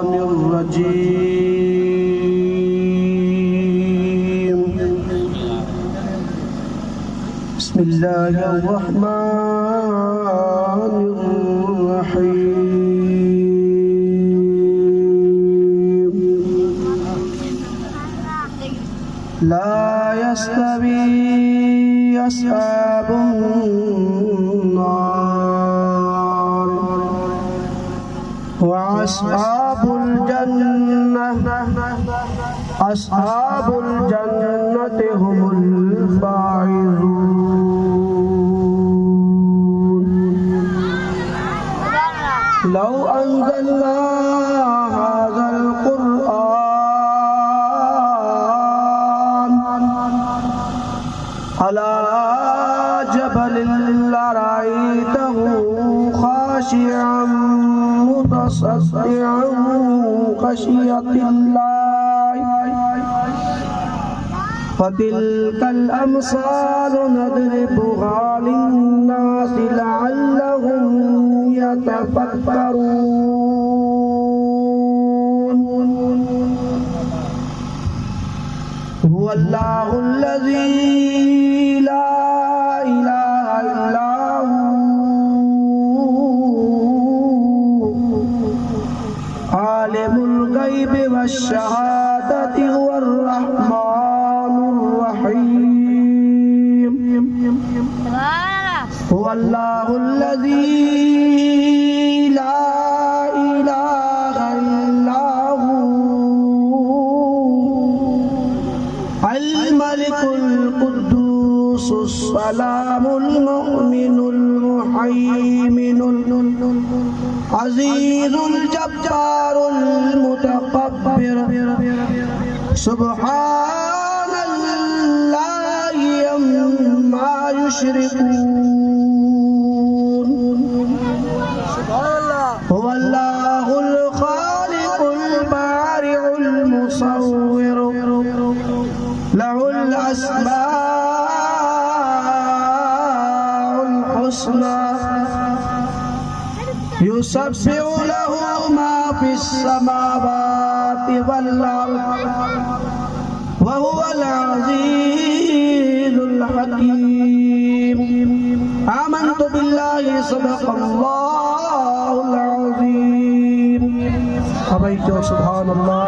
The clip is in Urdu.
الرجيم بسم الله الرحمن الرحيم لا يستوي أصحاب النار وأصحاب الجنة أصحاب الجنة هم الفائزون لو أنزلنا هذا القرآن على جبل لرأيته خاشعا متصدعا خشية الله فتلك الأمثال نضربها للناس لعلهم يتفكرون هو الله الذي لا إله إلا هو عالم الغيب والشهادة هو الرحمن الرحيم هو الله الذي لا إله إلا هو الملك القدوس السلام المؤمن المهيمن العزيز الجبار المتكبر سبحان الله عما يشركون هو الله الخالق البارئ المصور له الأسماء الحسنى يسبح له ما في السماوات والأرض وهو العزيز الحكيم آمنت بالله صدق الله العظيم أبيت سبحان الله